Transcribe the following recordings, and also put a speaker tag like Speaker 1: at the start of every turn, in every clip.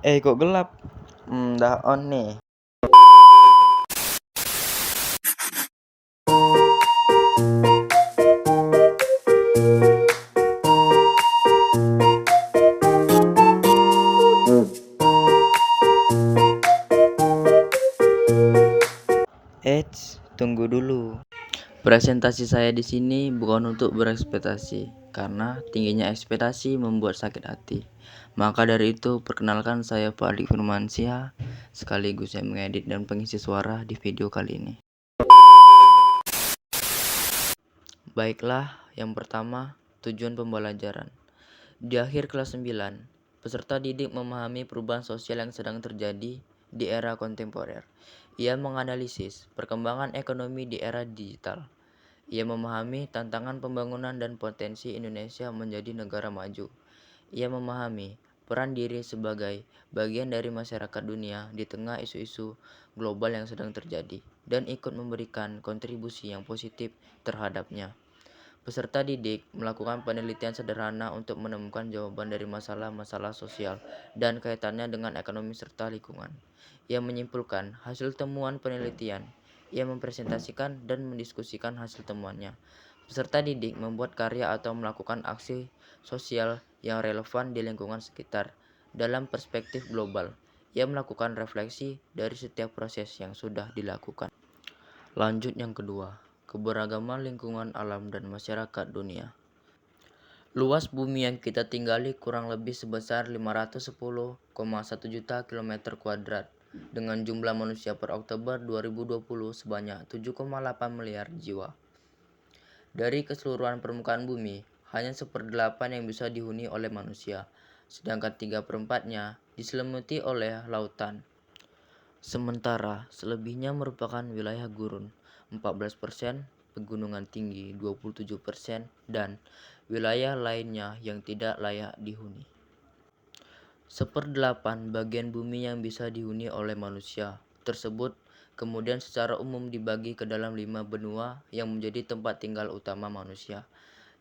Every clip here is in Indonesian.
Speaker 1: Kok gelap? Dah on nih. Tunggu dulu. Presentasi saya di sini bukan untuk berekspektasi, karena tingginya ekspektasi membuat sakit hati. Maka dari itu, perkenalkan saya Fadli Firmansyah, sekaligus saya mengedit dan pengisi suara di video kali ini. Baiklah, yang pertama, tujuan pembelajaran. Di akhir kelas 9, peserta didik memahami perubahan sosial yang sedang terjadi di era kontemporer. Ia menganalisis perkembangan ekonomi di era digital. Ia memahami tantangan pembangunan dan potensi Indonesia menjadi negara maju. Ia memahami peran diri sebagai bagian dari masyarakat dunia di tengah isu-isu global yang sedang terjadi dan ikut memberikan kontribusi yang positif terhadapnya. Peserta didik melakukan penelitian sederhana untuk menemukan jawaban dari masalah-masalah sosial dan kaitannya dengan ekonomi serta lingkungan. Ia menyimpulkan hasil temuan penelitian. Ia mempresentasikan dan mendiskusikan hasil temuannya. Peserta didik membuat karya atau melakukan aksi sosial yang relevan di lingkungan sekitar dalam perspektif global. Ia melakukan refleksi dari setiap proses yang sudah dilakukan. Lanjut yang kedua, keberagaman lingkungan alam dan masyarakat dunia. Luas bumi yang kita tinggali kurang lebih sebesar 510,1 juta kilometer kuadrat dengan jumlah manusia per Oktober 2020 sebanyak 7,8 miliar jiwa. Dari keseluruhan permukaan bumi, hanya 1/8 yang bisa dihuni oleh manusia, sedangkan 3/4-nya diselimuti oleh lautan. Sementara selebihnya merupakan wilayah gurun, 14%, pegunungan tinggi 27%, dan wilayah lainnya yang tidak layak dihuni. 1/8 bagian bumi yang bisa dihuni oleh manusia tersebut kemudian secara umum dibagi ke dalam 5 benua yang menjadi tempat tinggal utama manusia,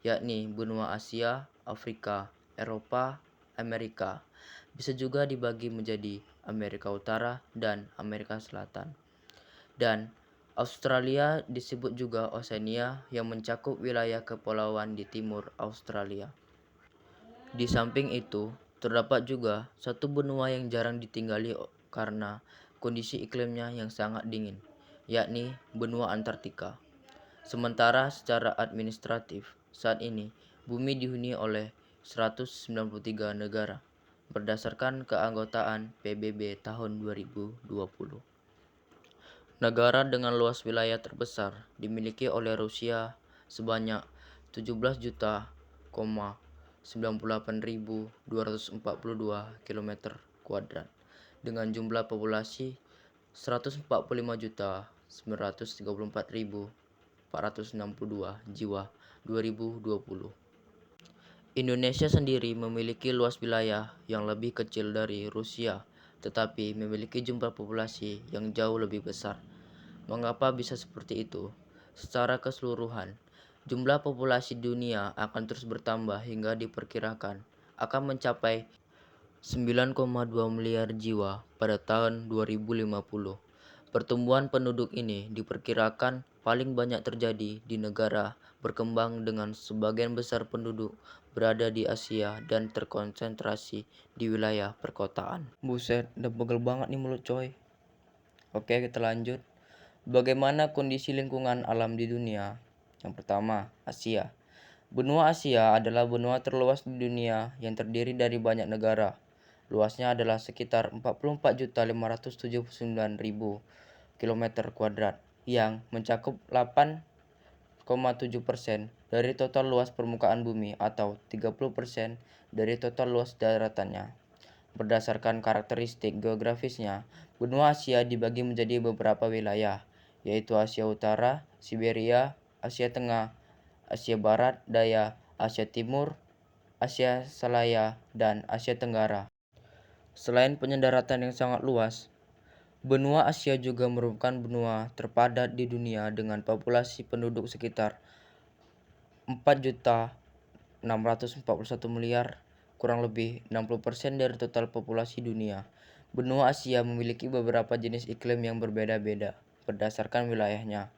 Speaker 1: yakni benua Asia, Afrika, Eropa, Amerika. Bisa juga dibagi menjadi Amerika Utara dan Amerika Selatan. Dan Australia disebut juga Oceania yang mencakup wilayah kepulauan di timur Australia. Di samping itu, terdapat juga satu benua yang jarang ditinggali karena kondisi iklimnya yang sangat dingin, yakni benua Antartika. Sementara secara administratif, saat ini bumi dihuni oleh 193 negara berdasarkan keanggotaan PBB tahun 2020. Negara dengan luas wilayah terbesar dimiliki oleh Rusia sebanyak 17,98.242 km kuadrat dengan jumlah populasi 145.934.462 jiwa 2020. Indonesia sendiri memiliki luas wilayah yang lebih kecil dari Rusia, tetapi memiliki jumlah populasi yang jauh lebih besar. Mengapa bisa seperti itu? Secara keseluruhan, jumlah populasi dunia akan terus bertambah hingga diperkirakan akan mencapai 9,2 miliar jiwa pada tahun 2050. Pertumbuhan penduduk ini diperkirakan paling banyak terjadi di negara berkembang dengan sebagian besar penduduk berada di Asia dan terkonsentrasi di wilayah perkotaan. Buset, udah pegel banget nih mulut coy. Oke, kita lanjut. Bagaimana kondisi lingkungan alam di dunia? Yang pertama, Asia. Benua Asia adalah benua terluas di dunia yang terdiri dari banyak negara. Luasnya adalah sekitar 44.579.000 km kuadrat yang mencakup 8,7% dari total luas permukaan bumi atau 30% dari total luas daratannya. Berdasarkan karakteristik geografisnya, benua Asia dibagi menjadi beberapa wilayah, yaitu Asia Utara, Siberia, Asia Tengah, Asia Barat Daya, Asia Timur, Asia Selaya, dan Asia Tenggara. Selain pendaratan yang sangat luas, benua Asia juga merupakan benua terpadat di dunia dengan populasi penduduk sekitar 4.641 miliar kurang lebih 60% dari total populasi dunia. Benua Asia memiliki beberapa jenis iklim yang berbeda-beda berdasarkan wilayahnya.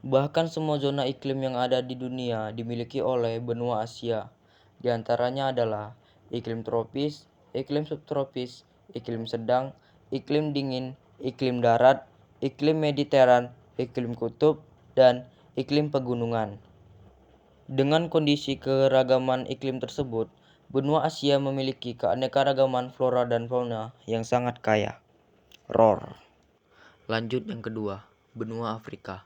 Speaker 1: Bahkan semua zona iklim yang ada di dunia dimiliki oleh benua Asia. Di antaranya adalah iklim tropis, iklim subtropis, iklim sedang, iklim dingin, iklim darat, iklim mediteran, iklim kutub, dan iklim pegunungan. Dengan kondisi keragaman iklim tersebut, benua Asia memiliki keanekaragaman flora dan fauna yang sangat kaya. Roar. Lanjut yang kedua, benua Afrika.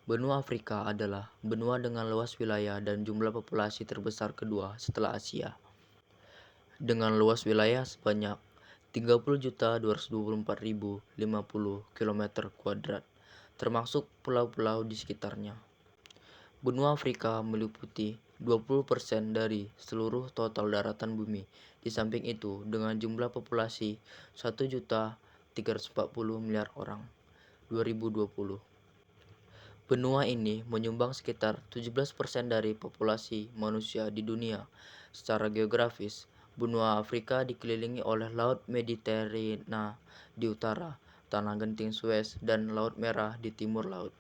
Speaker 1: Benua Afrika adalah benua dengan luas wilayah dan jumlah populasi terbesar kedua setelah Asia. Dengan luas wilayah sebanyak 30.224.050 km², termasuk pulau-pulau di sekitarnya. Benua Afrika meliputi 20% dari seluruh total daratan bumi. Di samping itu, dengan jumlah populasi 1.340 miliar orang 2020. Benua ini menyumbang sekitar 17% dari populasi manusia di dunia. Secara geografis, benua Afrika dikelilingi oleh Laut Mediterania di utara, Tanah Genting Suez, dan Laut Merah di timur laut.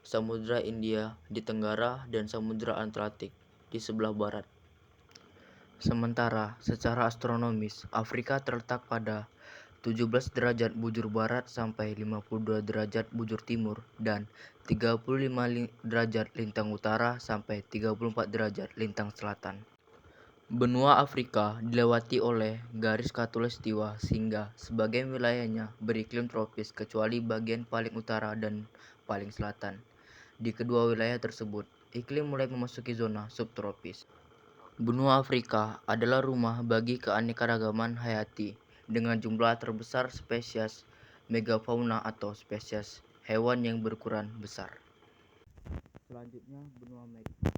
Speaker 1: Samudra India di tenggara dan Samudra Atlantik di sebelah barat. Sementara secara astronomis, Afrika terletak pada 17 derajat bujur barat sampai 52 derajat bujur timur dan 35 derajat lintang utara sampai 34 derajat lintang selatan. Benua Afrika dilewati oleh garis khatulistiwa sehingga sebagian wilayahnya beriklim tropis kecuali bagian paling utara dan paling selatan. Di kedua wilayah tersebut, iklim mulai memasuki zona subtropis. Benua Afrika adalah rumah bagi keanekaragaman hayati dengan jumlah terbesar spesies megafauna atau spesies hewan yang berukuran besar. Selanjutnya, benua Amerika.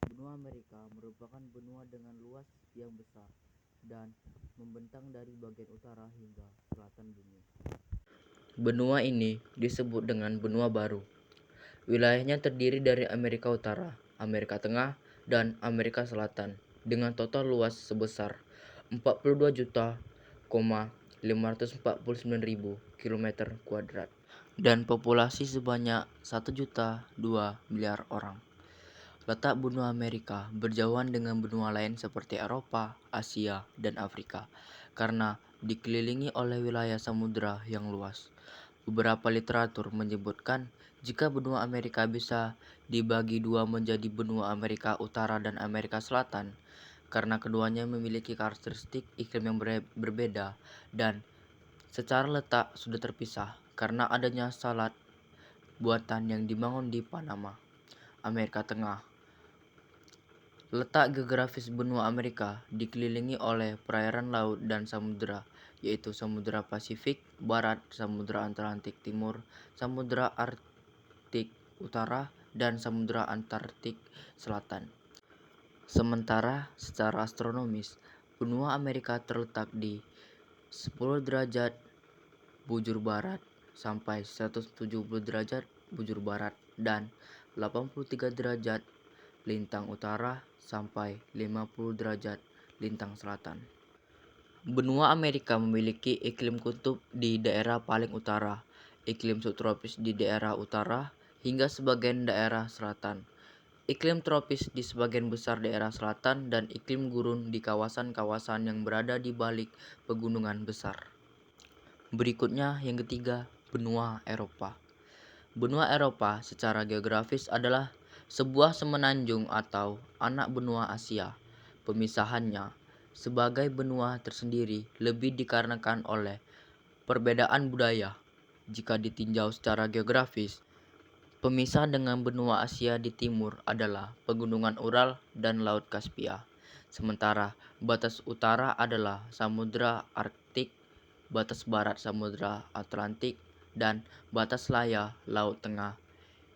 Speaker 1: Benua Amerika merupakan benua dengan luas yang besar dan membentang dari bagian utara hingga selatan bumi. Benua ini disebut dengan benua baru. Wilayahnya terdiri dari Amerika Utara, Amerika Tengah, dan Amerika Selatan dengan total luas sebesar 42.549.000 km² dan populasi sebanyak 1,2 miliar orang. Letak benua Amerika berjauhan dengan benua lain seperti Eropa, Asia, dan Afrika karena dikelilingi oleh wilayah samudra yang luas. Beberapa literatur menyebutkan jika benua Amerika bisa dibagi dua menjadi benua Amerika Utara dan Amerika Selatan, karena keduanya memiliki karakteristik iklim yang berbeda dan secara letak sudah terpisah karena adanya salat buatan yang dibangun di Panama, Amerika Tengah. Letak geografis benua Amerika dikelilingi oleh perairan laut dan samudera, yaitu Samudra Pasifik Barat, Samudra Atlantik Timur, Samudra Arktik Utara, dan Samudra Antartik Selatan. Sementara secara astronomis, benua Amerika terletak di 10 derajat bujur barat sampai 170 derajat bujur barat dan 83 derajat lintang utara sampai 50 derajat lintang selatan. Benua Amerika memiliki iklim kutub di daerah paling utara, iklim subtropis di daerah utara, hingga sebagian daerah selatan, iklim tropis di sebagian besar daerah selatan, dan iklim gurun di kawasan-kawasan yang berada di balik pegunungan besar. Berikutnya yang ketiga, benua Eropa. Benua Eropa secara geografis adalah sebuah semenanjung atau anak benua Asia. Pemisahannya sebagai benua tersendiri lebih dikarenakan oleh perbedaan budaya. Jika ditinjau secara geografis, pemisah dengan benua Asia di timur adalah pegunungan Ural dan Laut Kaspia. Sementara batas utara adalah Samudra Arktik, batas barat Samudra Atlantik, dan batas laya Laut Tengah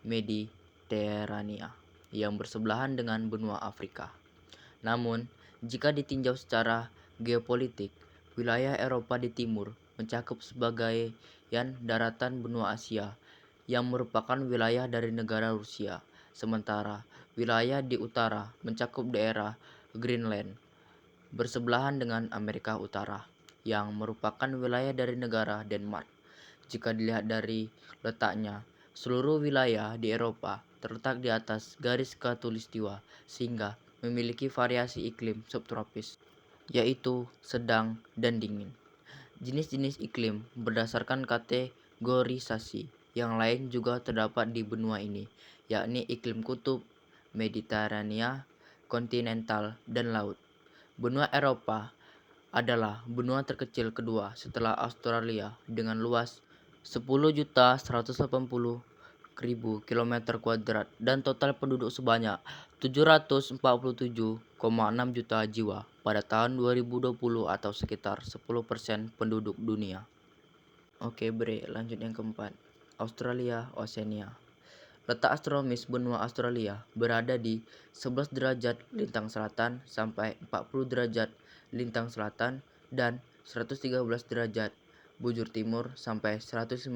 Speaker 1: Mediterania yang bersebelahan dengan benua Afrika. Namun, jika ditinjau secara geopolitik, wilayah Eropa di timur mencakup sebagian daratan benua Asia yang merupakan wilayah dari negara Rusia, sementara wilayah di utara mencakup daerah Greenland, bersebelahan dengan Amerika Utara, yang merupakan wilayah dari negara Denmark. Jika dilihat dari letaknya, seluruh wilayah di Eropa terletak di atas garis khatulistiwa sehingga memiliki variasi iklim subtropis, yaitu sedang dan dingin. Jenis-jenis iklim berdasarkan kategorisasi yang lain juga terdapat di benua ini, yakni iklim kutub, Mediterania, kontinental, dan laut. Benua Eropa adalah benua terkecil kedua setelah Australia dengan luas 10.180.000 kilometer kuadrat dan total penduduk sebanyak 747,6 juta jiwa pada tahun 2020 atau sekitar 10% penduduk dunia. Oke, lanjut yang keempat. Australia, Oceania. Letak astronomis benua Australia berada di 11 derajat lintang selatan sampai 40 derajat lintang selatan dan 113 derajat bujur timur sampai 155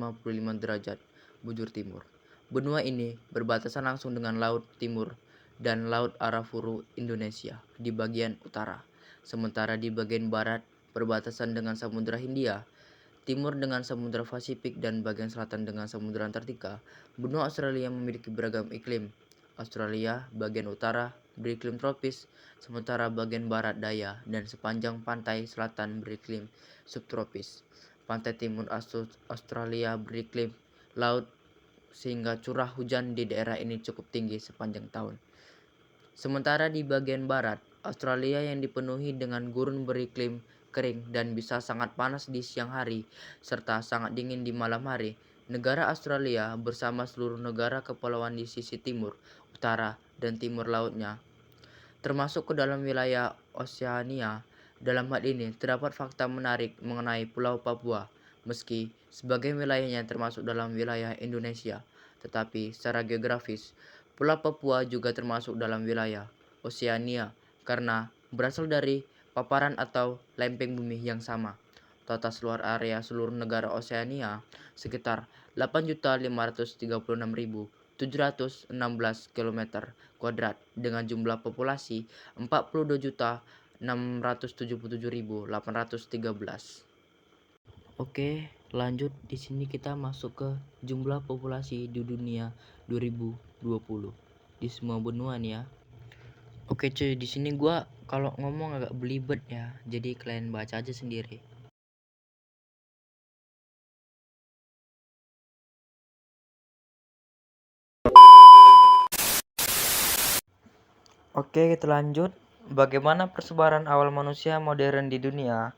Speaker 1: derajat bujur timur. Benua ini berbatasan langsung dengan Laut Timur dan Laut Arafuru Indonesia di bagian utara, sementara di bagian barat berbatasan dengan Samudra Hindia, timur dengan Samudra Pasifik, dan bagian selatan dengan Samudra Antartika. Benua Australia memiliki beragam iklim. Australia bagian utara beriklim tropis, sementara bagian barat daya dan sepanjang pantai selatan beriklim subtropis. Pantai timur Australia beriklim laut sehingga curah hujan di daerah ini cukup tinggi sepanjang tahun. Sementara di bagian barat, Australia yang dipenuhi dengan gurun beriklim kering dan bisa sangat panas di siang hari serta sangat dingin di malam hari. Negara Australia bersama seluruh negara kepulauan di sisi timur, utara, dan timur lautnya termasuk ke dalam wilayah Oseania. Dalam hal ini terdapat fakta menarik mengenai Pulau Papua. Meski sebagian wilayahnya termasuk dalam wilayah Indonesia, tetapi secara geografis Pulau Papua juga termasuk dalam wilayah Oseania karena berasal dari paparan atau lempeng bumi yang sama. Total luas area seluruh negara Oseania sekitar 8.536.716 km kuadrat dengan jumlah populasi 42.677.813. Oke, lanjut di sini kita masuk ke jumlah populasi di dunia 2020 di semua benua nih ya. Oke cuy, di sini gua kalau ngomong agak belibet ya, jadi kalian baca aja sendiri. Oke, kita lanjut. Bagaimana persebaran awal manusia modern di dunia?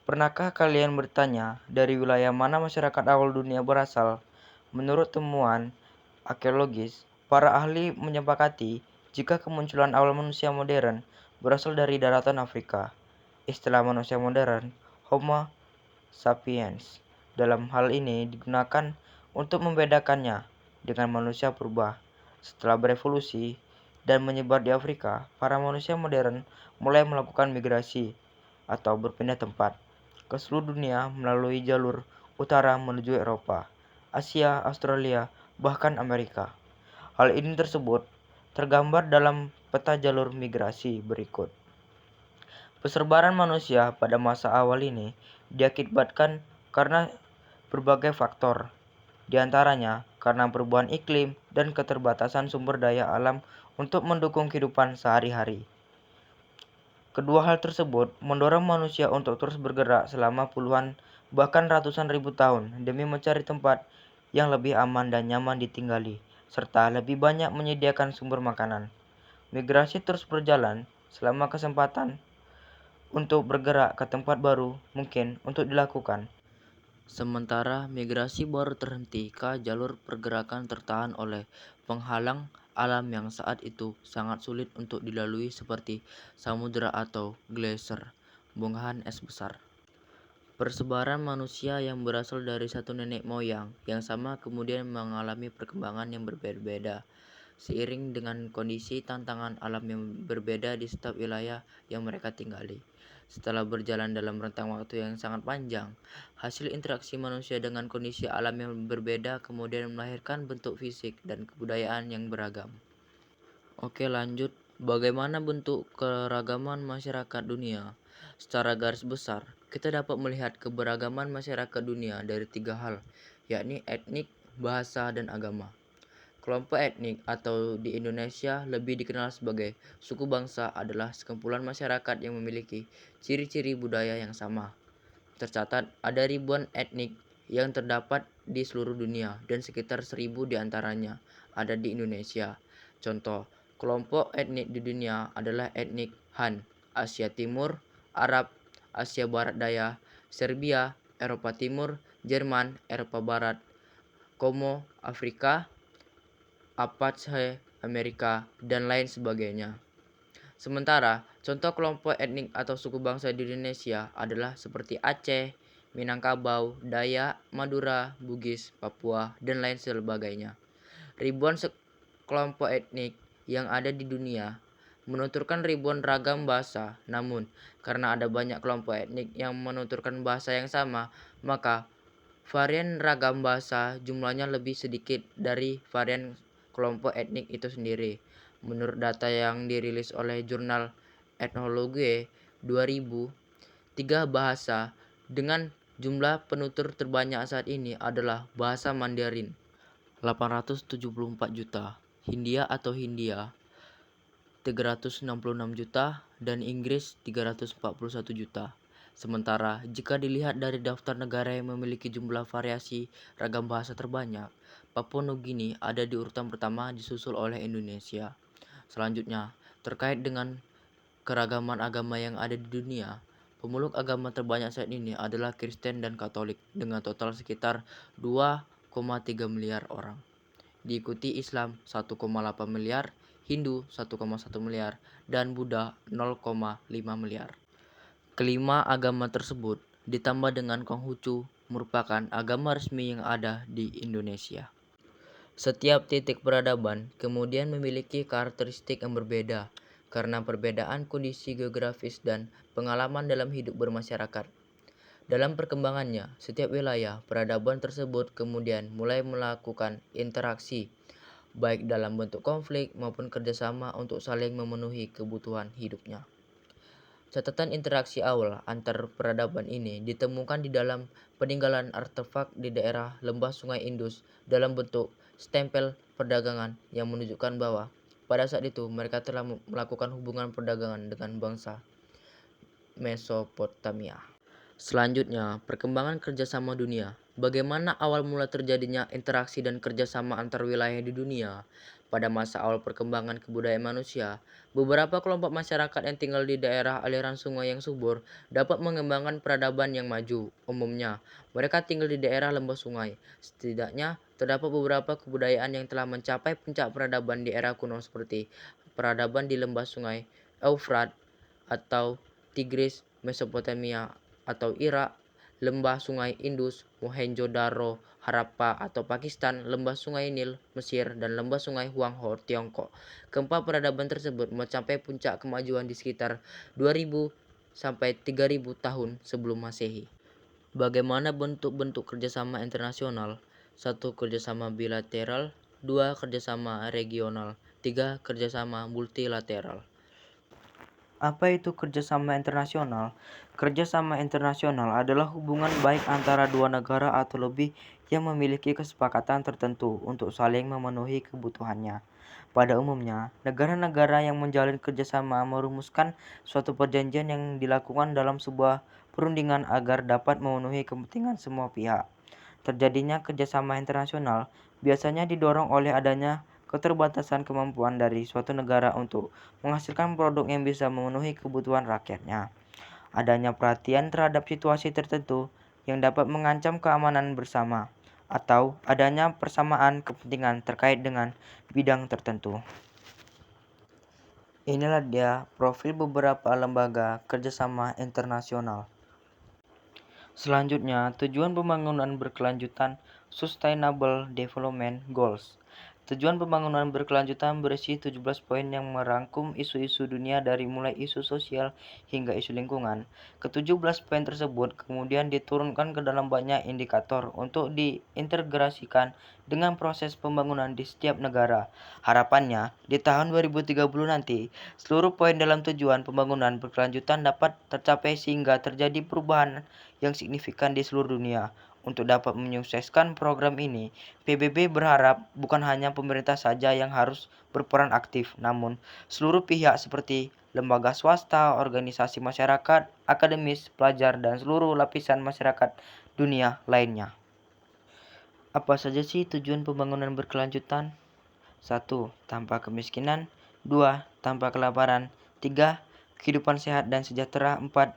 Speaker 1: Pernahkah kalian bertanya dari wilayah mana masyarakat awal dunia berasal? Menurut temuan arkeologis, para ahli menyepakati jika kemunculan awal manusia modern berasal dari daratan Afrika. Istilah manusia modern, Homo sapiens, dalam hal ini digunakan untuk membedakannya dengan manusia purba. Setelah berevolusi dan menyebar di Afrika, para manusia modern mulai melakukan migrasi atau berpindah tempat ke seluruh dunia melalui jalur utara menuju Eropa, Asia, Australia, bahkan Amerika. Hal ini tersebut tergambar dalam peta jalur migrasi berikut. Persebaran manusia pada masa awal ini diakibatkan karena berbagai faktor, di antaranya karena perubahan iklim dan keterbatasan sumber daya alam untuk mendukung kehidupan sehari-hari. Kedua hal tersebut mendorong manusia untuk terus bergerak selama puluhan bahkan ratusan ribu tahun demi mencari tempat yang lebih aman dan nyaman ditinggali, serta lebih banyak menyediakan sumber makanan. Migrasi terus berjalan selama kesempatan untuk bergerak ke tempat baru mungkin untuk dilakukan. Sementara migrasi baru terhenti ke jalur pergerakan tertahan oleh penghalang alam yang saat itu sangat sulit untuk dilalui seperti samudera atau gletser, bongkahan es besar. Persebaran manusia yang berasal dari satu nenek moyang yang sama kemudian mengalami perkembangan yang berbeda seiring dengan kondisi tantangan alam yang berbeda di setiap wilayah yang mereka tinggali. Setelah berjalan dalam rentang waktu yang sangat panjang, hasil interaksi manusia dengan kondisi alam yang berbeda kemudian melahirkan bentuk fisik dan kebudayaan yang beragam. Oke, lanjut. Bagaimana bentuk keragaman masyarakat dunia? Secara garis besar, kita dapat melihat keberagaman masyarakat dunia dari tiga hal, yakni etnik, bahasa, dan agama. Kelompok etnik atau di Indonesia lebih dikenal sebagai suku bangsa adalah sekumpulan masyarakat yang memiliki ciri-ciri budaya yang sama. Tercatat ada ribuan etnik yang terdapat di seluruh dunia dan sekitar 1.000 diantaranya ada di Indonesia. Contoh, kelompok etnik di dunia adalah etnik Han, Asia Timur, Arab, Asia Barat Daya, Serbia, Eropa Timur, Jerman, Eropa Barat, Kongo, Afrika, Apache, Amerika, dan lain sebagainya. Sementara, contoh kelompok etnik atau suku bangsa di Indonesia adalah seperti Aceh, Minangkabau, Dayak, Madura, Bugis, Papua, dan lain sebagainya. Ribuan kelompok etnik yang ada di dunia menuturkan ribuan ragam bahasa. Namun, karena ada banyak kelompok etnik yang menuturkan bahasa yang sama, maka varian ragam bahasa jumlahnya lebih sedikit dari varian kelompok etnik itu sendiri. Menurut data yang dirilis oleh jurnal Ethnologue 2000, tiga bahasa dengan jumlah penutur terbanyak saat ini adalah bahasa Mandarin 874 juta, Hindia atau Hindia 366 juta, dan Inggris 341 juta. Sementara, jika dilihat dari daftar negara yang memiliki jumlah variasi ragam bahasa terbanyak, Papua Nugini ada di urutan pertama disusul oleh Indonesia. Selanjutnya, terkait dengan keragaman agama yang ada di dunia, pemeluk agama terbanyak saat ini adalah Kristen dan Katolik dengan total sekitar 2,3 miliar orang. Diikuti Islam 1,8 miliar, Hindu 1,1 miliar, dan Buddha 0,5 miliar. Kelima agama tersebut ditambah dengan Konghucu merupakan agama resmi yang ada di Indonesia. Setiap titik peradaban kemudian memiliki karakteristik yang berbeda karena perbedaan kondisi geografis dan pengalaman dalam hidup bermasyarakat. Dalam perkembangannya, setiap wilayah peradaban tersebut kemudian mulai melakukan interaksi, baik dalam bentuk konflik maupun kerjasama untuk saling memenuhi kebutuhan hidupnya. Catatan interaksi awal antar peradaban ini ditemukan di dalam peninggalan artefak di daerah lembah Sungai Indus dalam bentuk stempel perdagangan yang menunjukkan bahwa pada saat itu mereka telah melakukan hubungan perdagangan dengan bangsa Mesopotamia. Selanjutnya, perkembangan kerjasama dunia. Bagaimana awal mula terjadinya interaksi dan kerjasama antar wilayah di dunia? Pada masa awal perkembangan kebudayaan manusia, beberapa kelompok masyarakat yang tinggal di daerah aliran sungai yang subur dapat mengembangkan peradaban yang maju. Umumnya, mereka tinggal di daerah lembah sungai. Setidaknya, terdapat beberapa kebudayaan yang telah mencapai puncak peradaban di era kuno seperti peradaban di lembah sungai Eufrat atau Tigris, Mesopotamia atau Irak, lembah sungai Indus, Mohenjo-daro, Harappa atau Pakistan, lembah sungai Nil, Mesir, dan lembah sungai Huangho, Tiongkok. Keempat peradaban tersebut mencapai puncak kemajuan di sekitar 2000 sampai 3000 tahun sebelum Masehi. Bagaimana bentuk-bentuk kerjasama internasional? 1. Kerjasama bilateral. 2. Kerjasama regional. 3. Kerjasama multilateral. Apa itu kerjasama internasional? Kerjasama internasional adalah hubungan baik antara dua negara atau lebih yang memiliki kesepakatan tertentu untuk saling memenuhi kebutuhannya. Pada umumnya, negara-negara yang menjalin kerjasama merumuskan suatu perjanjian yang dilakukan dalam sebuah perundingan agar dapat memenuhi kepentingan semua pihak. Terjadinya kerjasama internasional biasanya didorong oleh adanya keterbatasan kemampuan dari suatu negara untuk menghasilkan produk yang bisa memenuhi kebutuhan rakyatnya. Adanya perhatian terhadap situasi tertentu yang dapat mengancam keamanan bersama, atau adanya persamaan kepentingan terkait dengan bidang tertentu. Inilah dia profil beberapa lembaga kerjasama internasional. Selanjutnya, tujuan pembangunan berkelanjutan Sustainable Development Goals. Tujuan pembangunan berkelanjutan berisi 17 poin yang merangkum isu-isu dunia dari mulai isu sosial hingga isu lingkungan. Ke-17 poin tersebut kemudian diturunkan ke dalam banyak indikator untuk diintegrasikan dengan proses pembangunan di setiap negara. Harapannya, di tahun 2030 nanti, seluruh poin dalam tujuan pembangunan berkelanjutan dapat tercapai sehingga terjadi perubahan yang signifikan di seluruh dunia. Untuk dapat menyukseskan program ini, PBB berharap bukan hanya pemerintah saja yang harus berperan aktif, namun seluruh pihak seperti lembaga swasta, organisasi masyarakat, akademis, pelajar, dan seluruh lapisan masyarakat dunia lainnya. Apa saja sih tujuan pembangunan berkelanjutan? 1. Tanpa kemiskinan. 2. Tanpa kelaparan. 3. Kehidupan sehat dan sejahtera. 4.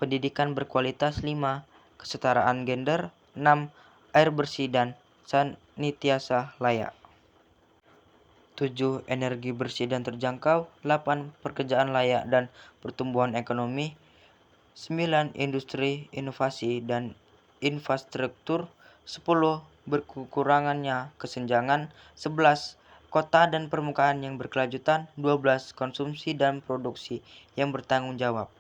Speaker 1: Pendidikan berkualitas. 5. Kesetaraan gender. 6. Air bersih dan sanitiasa layak. 7. Energi bersih dan terjangkau. 8. Pekerjaan layak dan pertumbuhan ekonomi. 9. Industri, inovasi, dan infrastruktur. 10. Berkurangannya kesenjangan. 11. Kota dan permukaan yang berkelanjutan. 12. Konsumsi dan produksi yang bertanggung jawab.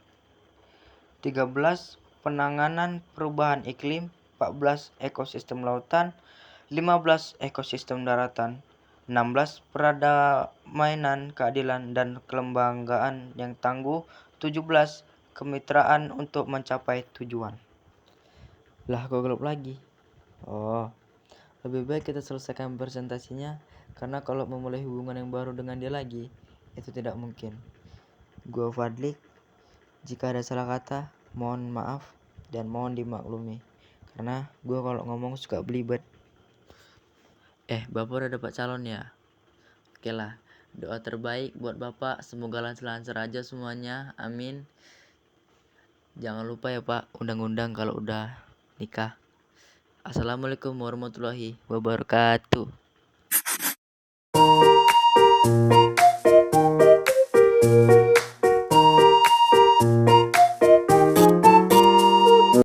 Speaker 1: 13. Penanganan perubahan iklim. 14. Ekosistem lautan. 15. Ekosistem daratan. 16. Perdamaian, keadilan, dan kelembagaan yang tangguh. 17. Kemitraan untuk mencapai tujuan. Lah, kok gelap lagi? Oh, lebih baik kita selesaikan presentasinya, karena kalau memulai hubungan yang baru dengan dia lagi, itu tidak mungkin. Gua Fadlik, jika ada salah kata, mohon maaf dan mohon dimaklumi, karena gua kalau ngomong suka belibet. Bapak udah dapat calon ya? Oke lah, doa terbaik buat Bapak, semoga lancar-lancar aja semuanya, amin. Jangan lupa ya Pak, undang-undang kalau udah nikah. Assalamualaikum warahmatullahi wabarakatuh.